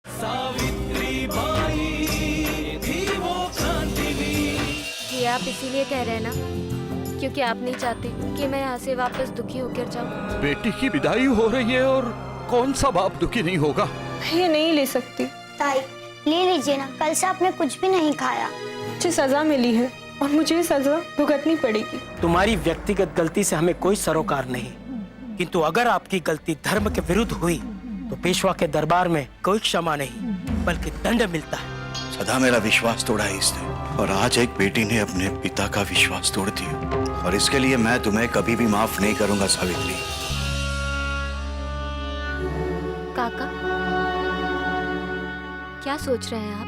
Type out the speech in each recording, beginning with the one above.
Savitri by थी वो क्रांतिवीर। ये आप इसीलिए कह रहे हैं ना, क्योंकि आप नहीं चाहते कि मैं यहाँ से वापस दुखी होकर जाऊँ। बेटी की विदाई हो रही है और कौन सा बाप दुखी नहीं होगा। ये नहीं ले सकती। ताई ले लीजिए ना, कल से आपने कुछ भी नहीं खाया। मुझे सजा मिली है और मुझे सजा भुगतनी पड़ेगी। तुम्हारी व्यक्तिगत गलती से हमें कोई सरोकार नहीं, किंतु अगर आपकी गलती धर्म के विरुद्ध हुई तो पेशवा के दरबार में कोई क्षमा नहीं बल्कि दंड मिलता है। सदा मेरा विश्वास तोड़ा है इसने, और आज एक बेटी ने अपने पिता का विश्वास तोड़ दिया, और इसके लिए मैं तुम्हें कभी भी माफ नहीं करूंगा सावित्री। काका, क्या सोच रहे हैं आप?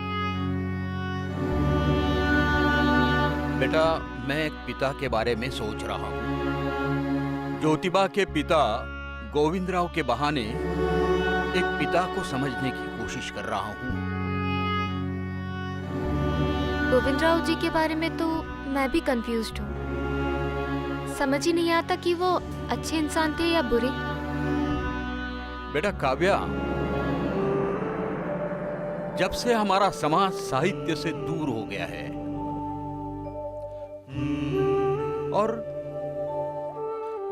बेटा, मैं एक पिता के बारे में सोच रहा हूँ। ज्योतिबा के पिता गोविंदराव के बहाने एक पिता को समझने की कोशिश कर रहा हूँ। गोविंदराव जी के बारे में तो मैं भी कंफ्यूज्ड हूँ। समझ ही नहीं आता कि वो अच्छे इंसान थे या बुरे। बेटा काव्या, जब से हमारा समाज साहित्य से दूर हो गया है और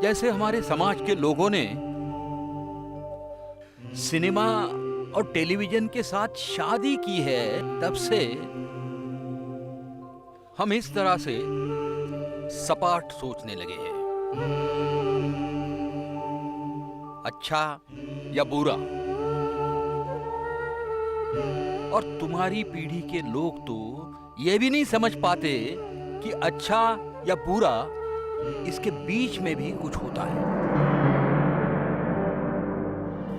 जैसे हमारे समाज के लोगों ने सिनेमा और टेलीविजन के साथ शादी की है, तब से हम इस तरह से सपाट सोचने लगे हैं। अच्छा या बुरा। और तुम्हारी पीढ़ी के लोग तो ये भी नहीं समझ पाते कि अच्छा या बुरा, इसके बीच में भी कुछ होता है।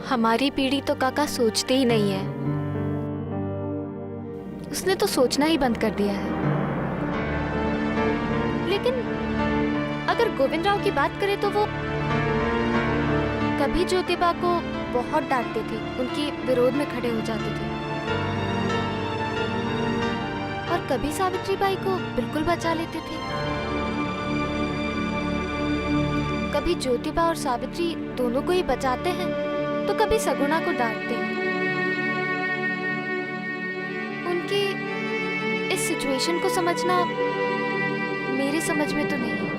हमारी पीढ़ी तो काका सोचते ही नहीं है। उसने तो सोचना ही बंद कर दिया है। लेकिन अगर गोविंदराव की बात करें तो वो कभी ज्योतिबा को बहुत डांटते थे, उनके विरोध में खड़े हो जाते थे, और कभी सावित्री बाई को बिल्कुल बचा लेते थे। कभी ज्योतिबा और सावित्री दोनों को ही बचाते हैं तो कभी सगुणा को डांटते हैं। उनकी इस सिचुएशन को समझना मेरी समझ में तो नहीं है।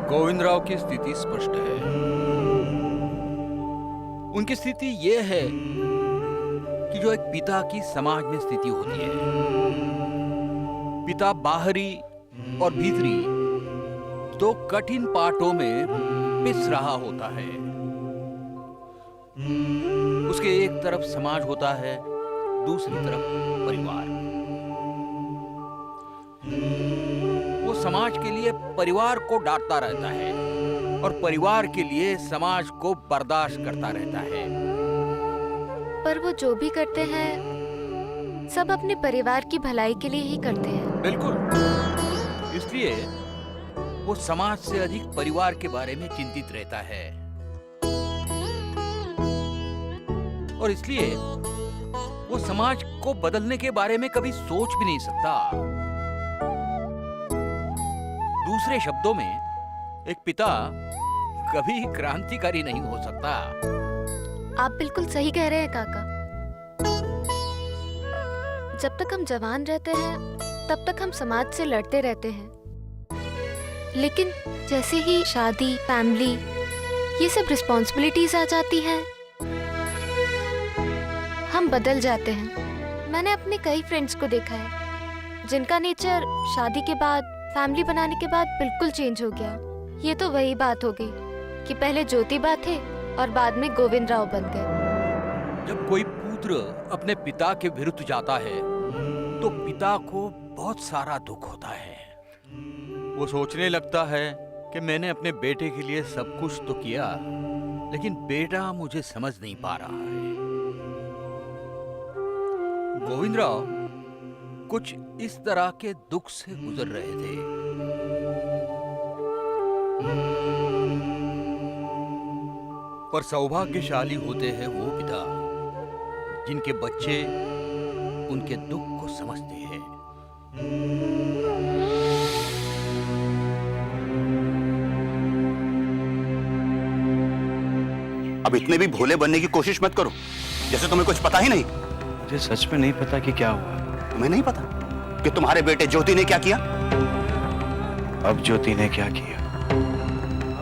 गोविंदराव की स्थिति स्पष्ट है। उनकी स्थिति ये है कि जो एक पिता की समाज में स्थिति होती है। पिता बाहरी और भीतरी दो कठिन पाटों में पिस रहा होता है। उसके एक तरफ समाज होता है, दूसरी तरफ परिवार। वो समाज के लिए परिवार को डांटता रहता है और परिवार के लिए समाज को बर्दाश्त करता रहता है। पर वो जो भी करते हैं सब अपने परिवार की भलाई के लिए ही करते हैं। बिल्कुल। इसलिए वो समाज से अधिक परिवार के बारे में चिंतित रहता है, और इसलिए वो समाज को बदलने के बारे में कभी सोच भी नहीं सकता। दूसरे शब्दों में, एक पिता कभी क्रांतिकारी नहीं हो सकता। आप बिल्कुल सही कह रहे हैं काका। जब तक हम जवान रहते हैं तब तक हम समाज से लड़ते रहते हैं, लेकिन जैसे ही शादी, फैमिली, ये सब रिस्पॉन्सिबिलिटीज आ जाती हैं, हम बदल जाते हैं। मैंने अपने कई फ्रेंड्स को देखा है जिनका नेचर शादी के बाद, फैमिली बनाने के बाद बिल्कुल चेंज हो गया। ये तो वही बात हो गई कि पहले ज्योतिबा थे और बाद में गोविंदराव बन गए। जब कोई पुत्र अपने पिता के विरुद्ध जाता है तो पिता को बहुत सारा दुख होता है। वो सोचने लगता है कि मैंने अपने बेटे के लिए सब कुछ तो किया, लेकिन बेटा मुझे समझ नहीं पा रहा है। गोविंदराव कुछ इस तरह के दुख से गुजर रहे थे। पर सौभाग्यशाली होते हैं वो पिता जिनके बच्चे उनके दुख को समझते हैं। अब इतने भी भोले बनने की कोशिश मत करो। जैसे तुम्हें कुछ पता ही नहीं। मुझे सच में नहीं पता कि क्या हुआ। तुम्हें नहीं पता कि तुम्हारे बेटे ज्योति ने क्या किया? अब ज्योति ने क्या किया?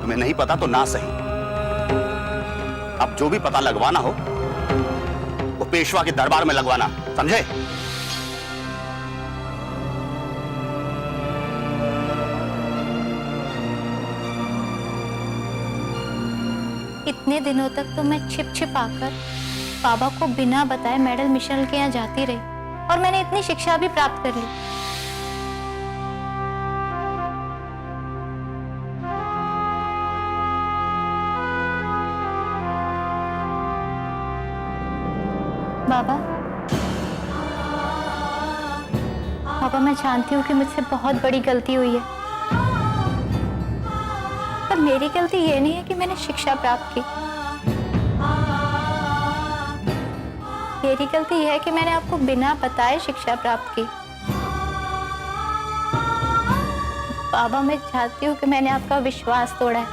तुम्हें नहीं पता तो ना सही, अब जो भी पता लगवाना हो वो पेशवा के दरबार में लगवाना, समझे? इतने दिनों तक तो मैं छिप छिप आकर बाबा को बिना बताए मेडल मिशनल के यहाँ जाती रही और मैंने इतनी शिक्षा भी प्राप्त कर ली। बाबा, बाबा मैं जानती हूँ कि मुझसे बहुत बड़ी गलती हुई है, पर मेरी गलती ये नहीं है कि मैंने शिक्षा प्राप्त की। मेरी गलती यह है कि मैंने आपको बिना बताए शिक्षा प्राप्त की। बाबा मैं चाहती हूँ कि मैंने आपका विश्वास तोड़ा है,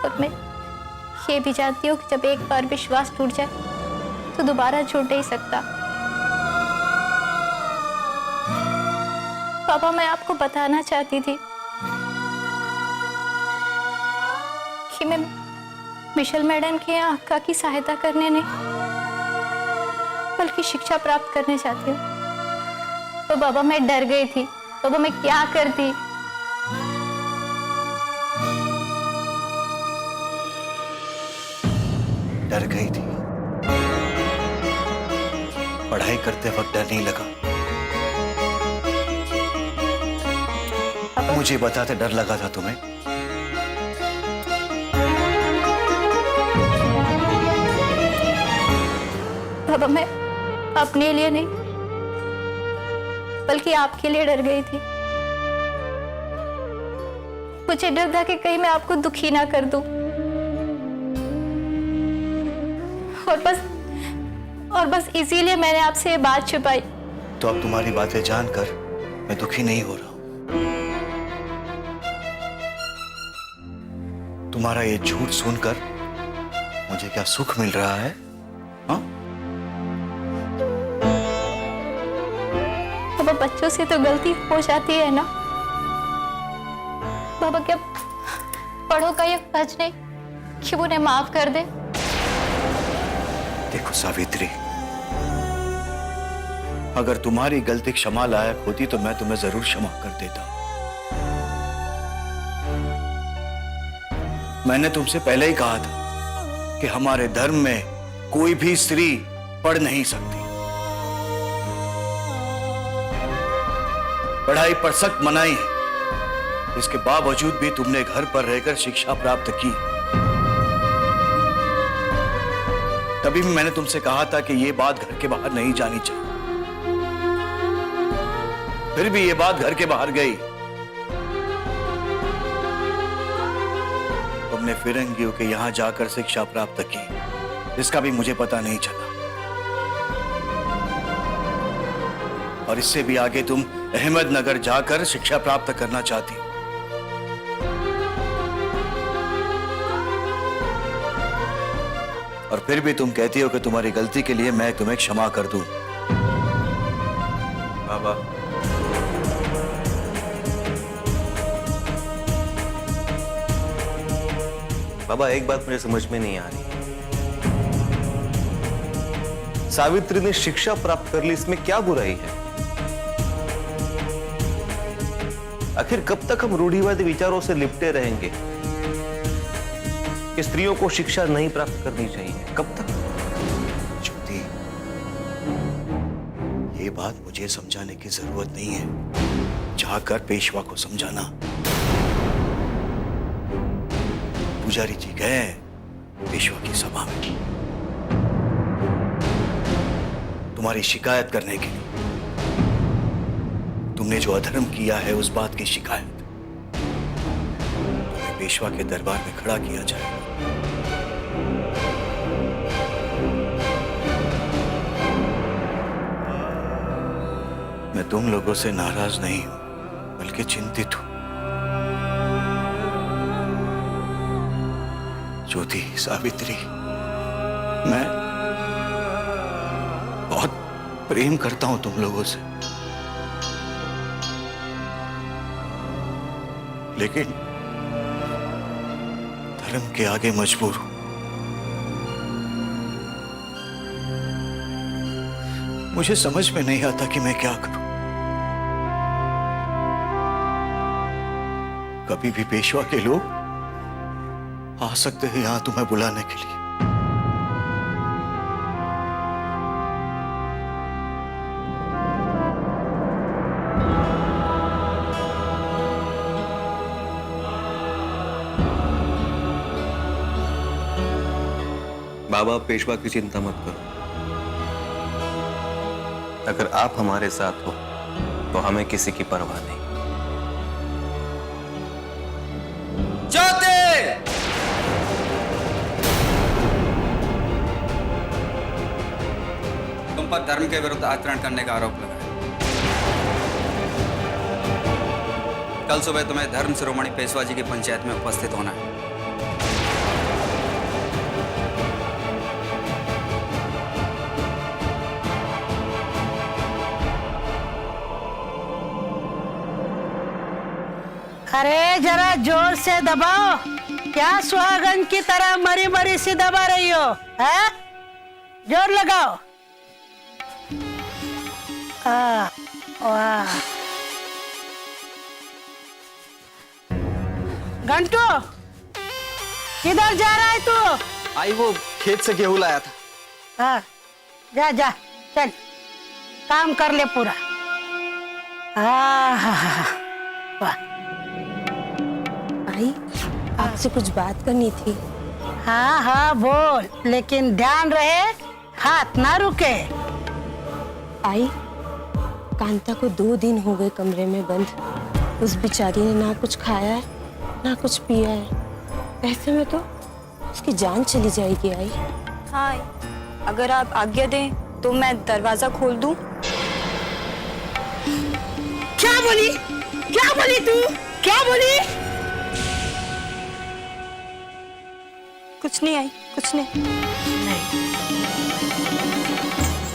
और मैं ये भी जानती हूँ कि जब एक बार विश्वास टूट जाए तो दोबारा छूट नहीं सकता। पापा मैं आपको बताना चाहती थी कि मैं मिशेल मैडम के यहाँ अक्का की सहायता करने नहीं बल्कि शिक्षा प्राप्त करने चाहती हूँ। तो बाबा मैं डर गई थी, बाबा मैं क्या करती। डर गई थी? पढ़ाई करते वक्त डर नहीं लगा? मुझे बताते डर लगा था तुम्हें? बाबा मैं अपने लिए नहीं बल्कि आपके लिए डर गई थी। मुझे डर था कि कहीं मैं आपको दुखी ना कर दूं, और बस इसीलिए मैंने आपसे ये बात छुपाई। तो अब तुम्हारी बातें जानकर मैं दुखी नहीं हो रहा हूं। तुम्हारा ये झूठ सुनकर मुझे क्या सुख मिल रहा है? हाँ? बाबा बच्चों से तो गलती हो जाती है ना। बाबा क्या बड़ों का ये फर्ज नहीं कि उन्हें माफ कर दे? देखो सावित्री, अगर तुम्हारी गलती क्षमा लायक होती तो मैं तुम्हें जरूर क्षमा कर देता। मैंने तुमसे पहले ही कहा था कि हमारे धर्म में कोई भी स्त्री पढ़ नहीं सकती। पढ़ाई पर सख्त मनाही है, इसके बावजूद भी तुमने घर पर रहकर शिक्षा प्राप्त की। तभी भी मैंने तुमसे कहा था कि यह बात घर के बाहर नहीं जानी चाहिए, फिर भी यह बात घर के बाहर गई। तुमने फिरंगियों के यहां जाकर शिक्षा प्राप्त की, इसका भी मुझे पता नहीं चला। और इससे भी आगे तुम अहमदनगर जाकर शिक्षा प्राप्त करना चाहती। और फिर भी तुम कहती हो कि तुम्हारी गलती के लिए मैं तुम्हें क्षमा कर दूं। बाबा, बाबा एक बात मुझे समझ में नहीं आ रही। सावित्री ने शिक्षा प्राप्त कर ली, इसमें क्या बुराई है? आखिर कब तक हम रूढ़िवादी विचारों से लिपटे रहेंगे कि स्त्रियों को शिक्षा नहीं प्राप्त करनी चाहिए? कब तक? ज्योति, ये बात मुझे समझाने की जरूरत नहीं है, जाकर पेशवा को समझाना। पुजारी जी गए पेशवा की सभा में तुम्हारी शिकायत करने के लिए। तुमने जो अधर्म किया है उस बात की शिकायत। तुम्हें पेशवा के दरबार में खड़ा किया जाएगा। मैं तुम लोगों से नाराज नहीं हूं, बल्कि चिंतित हूं। ज्योति, सावित्री, मैं बहुत प्रेम करता हूं तुम लोगों से, लेकिन धर्म के आगे मजबूर हूं। मुझे समझ में नहीं आता कि मैं क्या करूं। कभी भी पेशवा के लोग आ सकते हैं यहां तुम्हें बुलाने के लिए। बाबा, पेशवा की चिंता मत करो। अगर आप हमारे साथ हो तो हमें किसी की परवाह नहीं। ज्योति! तुम पर धर्म के विरुद्ध आचरण करने का आरोप लगा है। कल सुबह तुम्हें धर्म शिरोमणि पेशवा जी की पंचायत में उपस्थित होना है। अरे जरा जोर से दबाओ, क्या सुहागन की तरह मरी मरी सी दबा रही हो, है? जोर लगाओ। वाह। घंटू, किधर जा रहा है तू? आई वो खेत से गेहूं लाया था। हाँ, जा जा, चल काम कर ले पूरा। वाह। आई, आपसे कुछ बात करनी थी। हाँ हाँ बोल, लेकिन ध्यान रहे हाथ ना रुके। आई, कांता को 2 दिन हो गए कमरे में बंद। उस बेचारी ने ना कुछ खाया है ना कुछ पिया है। ऐसे में तो उसकी जान चली जाएगी। आई हाँ, अगर आप आज्ञा दें तो मैं दरवाजा खोल दूं। क्या बोली? क्या बोली तू? क्या बोली? कुछ नहीं आई, कुछ नहीं।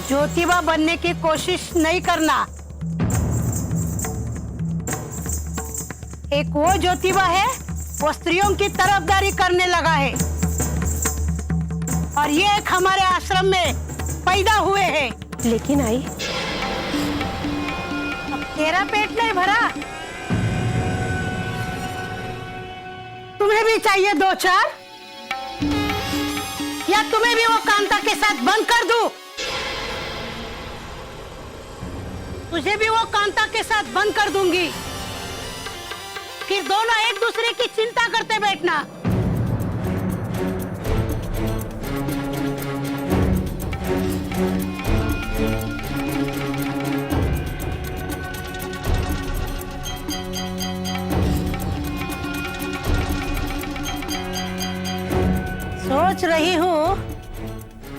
ज्योतिबा बनने की कोशिश नहीं करना। एक वो ज्योतिबा है वो स्त्रियों की तरफदारी करने लगा है, और ये एक हमारे आश्रम में पैदा हुए हैं। लेकिन आई, अब तेरा पेट नहीं भरा, तुम्हें भी चाहिए 2-4, या तुम्हें भी वो कांता के साथ बंद कर दूं? तुझे भी वो कांता के साथ बंद कर दूंगी, फिर दोनों एक दूसरे की चिंता करते बैठना। सोच रही हूँ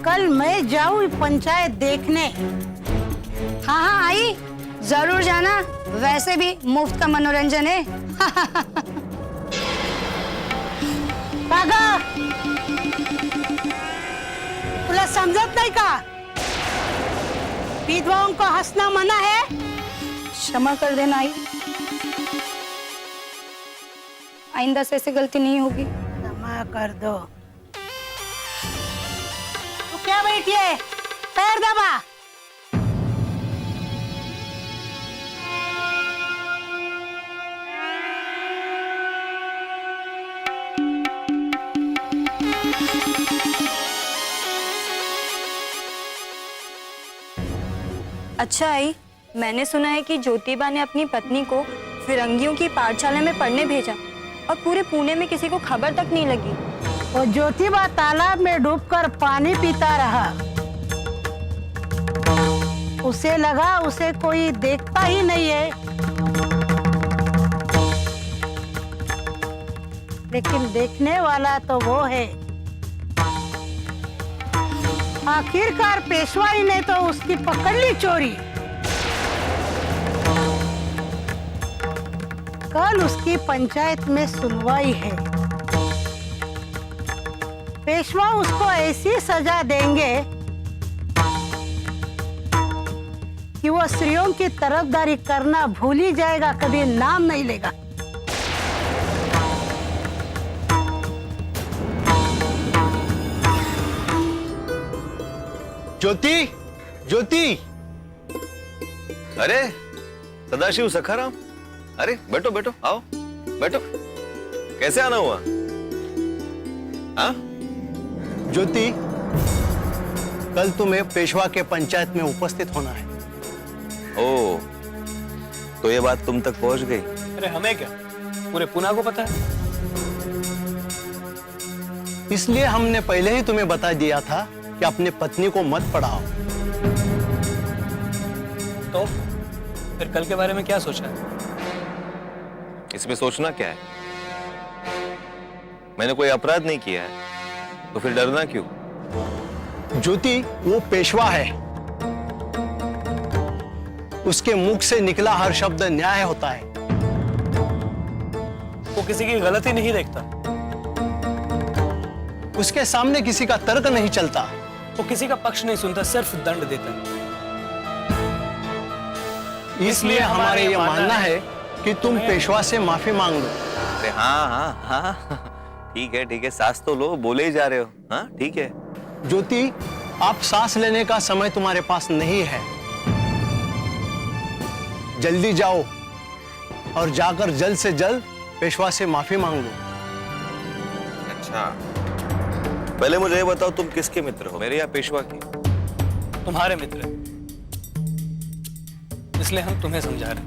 कल मैं जाऊँ पंचायत देखने। हाँ हाँ आई, जरूर जाना, वैसे भी मुफ्त का मनोरंजन है। कागा, तुला समझत नहीं का? विधवाओं को हंसना मना है। क्षमा कर देना आई, आइंदा से ऐसी गलती नहीं होगी। क्षमा कर दो। तू क्या बैठी है? पैर दबा। अच्छा आई, मैंने सुना है कि ज्योतिबा ने अपनी पत्नी को फिरंगियों की पाठशाला में पढ़ने भेजा और पूरे पुणे में किसी को खबर तक नहीं लगी। वो ज्योतिबा तालाब में डूबकर पानी पीता रहा। उसे लगा उसे कोई देखता ही नहीं है, लेकिन देखने वाला तो वो है। आखिरकार पेशवाई ने तो उसकी पकड़ ली चोरी। कल उसकी पंचायत में सुनवाई है। पेशवा उसको ऐसी सजा देंगे कि वो स्त्रियों की तरफदारी करना भूल ही जाएगा, कभी नाम नहीं लेगा। ज्योति, ज्योति, अरे सदाशिव सखाराम, अरे बैठो बैठो, आओ बैठो। कैसे आना हुआ? हाँ? ज्योति, कल तुम्हें पेशवा के पंचायत में उपस्थित होना है। ओ, तो ये बात तुम तक पहुंच गई? अरे हमें क्या, पूरे पुना को पता है। इसलिए हमने पहले ही तुम्हें बता दिया था कि अपनी पत्नी को मत पढ़ाओ। तो फिर कल के बारे में क्या सोचा है? इसमें सोचना क्या है? मैंने कोई अपराध नहीं किया है, तो फिर डरना क्यों? ज्योति, वो पेशवा है, उसके मुख से निकला हर शब्द न्याय होता है। वो किसी की गलती नहीं देखता, उसके सामने किसी का तर्क नहीं चलता। वो किसी का पक्ष नहीं सुनता, सिर्फ दंड देता है। इसलिए हमारे ये मानना है कि तुम पेशवा से माफी मांग लो। अरे हाँ हाँ हाँ, ठीक है, सांस तो लो, बोले ही जा रहे हो। हाँ ठीक है। ज्योति, आप सांस लेने का समय तुम्हारे पास नहीं है। जल्दी जाओ और जाकर जल्द से जल्द पेशवा से माफी मांग लो। अच्छा, पहले मुझे ये बताओ, तुम किसके मित्र हो, मेरे या पेशवा के? तुम्हारे मित्र हैं, इसलिए हम तुम्हें समझा रहे हैं।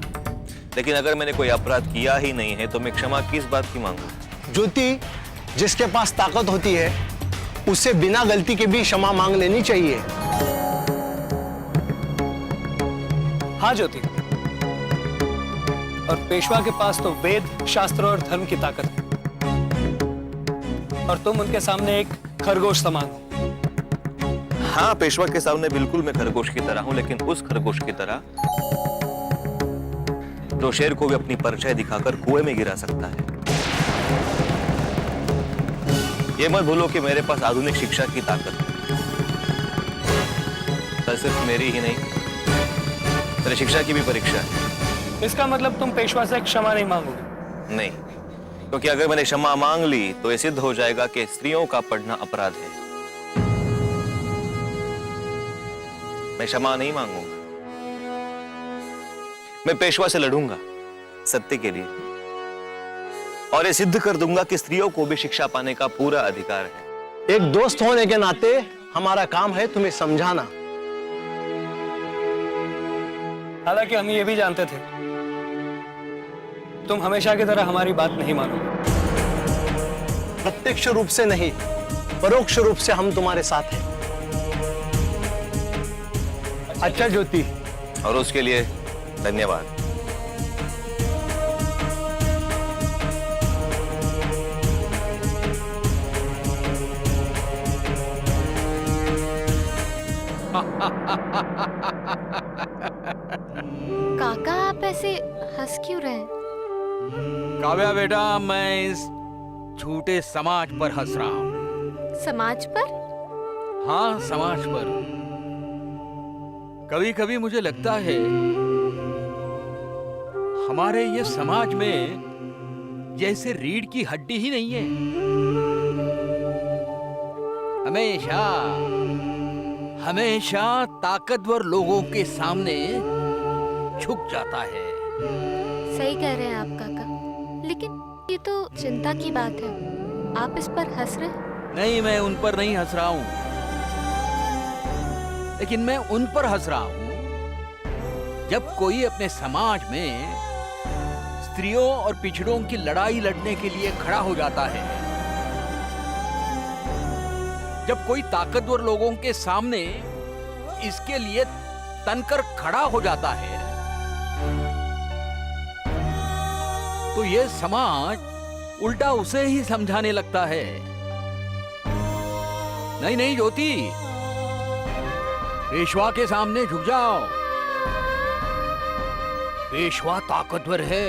लेकिन अगर मैंने कोई अपराध किया ही नहीं है तो मैं क्षमा किस बात की मांगू? ज्योति, जिसके पास ताकत होती है उससे बिना गलती के भी क्षमा मांग लेनी चाहिए। हाँ ज्योति, और पेशवा के पास तो वेद, शास्त्र और धर्म की ताकत है, और तुम उनके सामने एक खरगोश समान हो। हाँ, पेशवा के सामने बिल्कुल मैं खरगोश की तरह हूं, लेकिन उस खरगोश की तरह जो शेर को भी अपनी परछाई दिखाकर कुएं में गिरा सकता है। ये मत भूलो कि मेरे पास आधुनिक शिक्षा की ताकत है। तो सिर्फ मेरी ही नहीं, मेरी शिक्षा की भी परीक्षा है। इसका मतलब तुम पेशवा से क्षमा नहीं मांगोगे? नहीं, क्योंकि अगर मैंने क्षमा मांग ली तो ये सिद्ध हो जाएगा कि स्त्रियों का पढ़ना अपराध है। मैं क्षमा नहीं मांगूंगा, मैं पेशवा से लड़ूंगा सत्य के लिए, और ये सिद्ध कर दूंगा कि स्त्रियों को भी शिक्षा पाने का पूरा अधिकार है। एक दोस्त होने के नाते हमारा काम है तुम्हें समझाना। हालांकि हम ये भी जानते थे तुम हमेशा की तरह हमारी बात नहीं मानोगे। प्रत्यक्ष रूप से नहीं, परोक्ष रूप से हम तुम्हारे साथ हैं। अच्छा ज्योति, और उसके लिए धन्यवाद। काका, आप ऐसे हंस क्यों रहे हैं? काव्या बेटा, मैं इस झूठे समाज पर हंस रहा हूं। समाज पर? हाँ, समाज पर। कभी कभी मुझे लगता है हमारे ये समाज में जैसे रीढ़ की हड्डी ही नहीं है। हमेशा हमेशा ताकतवर लोगों के सामने झुक जाता है। सही कह रहे हैं आप काका, लेकिन ये तो चिंता की बात है। आप इस पर हंस रहे हैं? नहीं, मैं उन पर नहीं हंस रहा हूं, लेकिन मैं उन पर हंस रहा हूं जब कोई अपने समाज में स्त्रियों और पिछड़ों की लड़ाई लड़ने के लिए खड़ा हो जाता है, जब कोई ताकतवर लोगों के सामने इसके लिए तनकर खड़ा हो जाता है, तो ये समाज उल्टा उसे ही समझाने लगता है। नहीं नहीं ज्योति, पेशवा के सामने झुक जाओ। पेशवा ताकतवर है,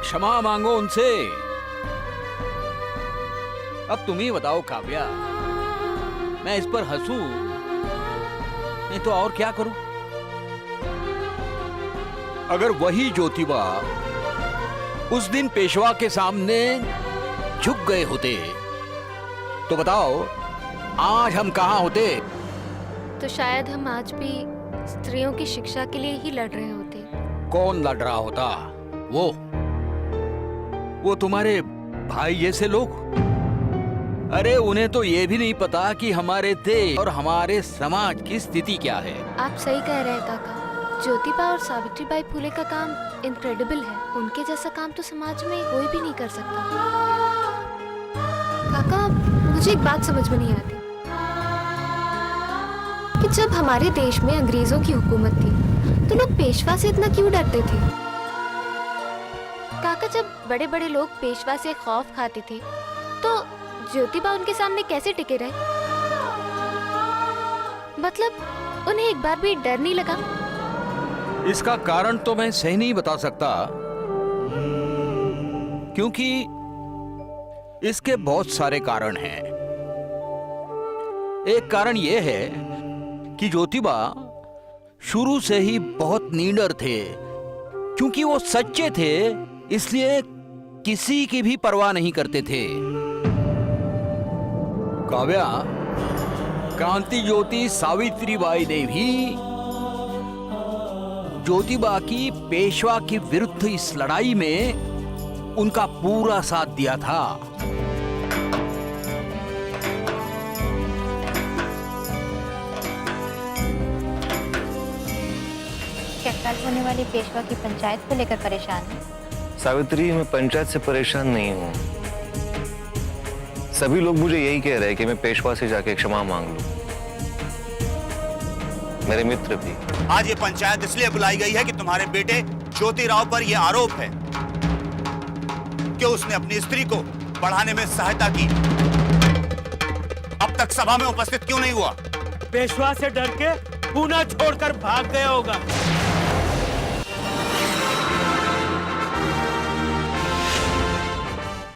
क्षमा मांगो उनसे। अब तुम ही बताओ काव्या, मैं इस पर हंसूं, नहीं तो और क्या करूं? अगर वही ज्योतिबा उस दिन पेशवा के सामने झुक गए होते तो बताओ आज हम कहाँ होते? तो शायद हम आज भी स्त्रियों की शिक्षा के लिए ही लड़ रहे होते। कौन लड़ रहा होता? वो तुम्हारे भाई जैसे लोग। अरे उन्हें तो ये भी नहीं पता कि हमारे देश और हमारे समाज की स्थिति क्या है। आप सही कह रहे हैं काका। ज्योतिबा और सावित्रीबाई फुले का काम इनक्रेडिबल है। उनके जैसा काम तो समाज में कोई भी नहीं कर सकता। काका, मुझे एक बात समझ में नहीं आती कि जब हमारे देश में अंग्रेजों की हुकूमत थी तो लोग पेशवा से इतना क्यों डरते थे? काका, जब बड़े बड़े लोग पेशवा से खौफ खाते थे तो ज्योतिबा उनके सामने कैसे टिके रहे? मतलब उन्हें एक बार भी डर नहीं लगा? इसका कारण तो मैं सही नहीं बता सकता, क्योंकि इसके बहुत सारे कारण हैं। एक कारण यह है कि ज्योतिबा शुरू से ही बहुत नीडर थे। क्योंकि वो सच्चे थे इसलिए किसी की भी परवाह नहीं करते थे। काव्या, क्रांति ज्योति सावित्रीबाई ने भी ज्योतिबा की पेशवा के विरुद्ध इस लड़ाई में उनका पूरा साथ दिया था। क्या कल होने वाली पेशवा की पंचायत को लेकर परेशान है? सावित्री, मैं पंचायत से परेशान नहीं हूँ। सभी लोग मुझे यही कह रहे हैं कि मैं पेशवा से जाके क्षमा मांग लूं। मेरे मित्र भी। आज ये पंचायत इसलिए बुलाई गई है कि तुम्हारे बेटे ज्योतिराव पर यह आरोप है कि उसने अपनी स्त्री को पढ़ाने में सहायता की। अब तक सभा में उपस्थित क्यों नहीं हुआ? पेशवा से डर के पूना छोड़कर भाग गया होगा।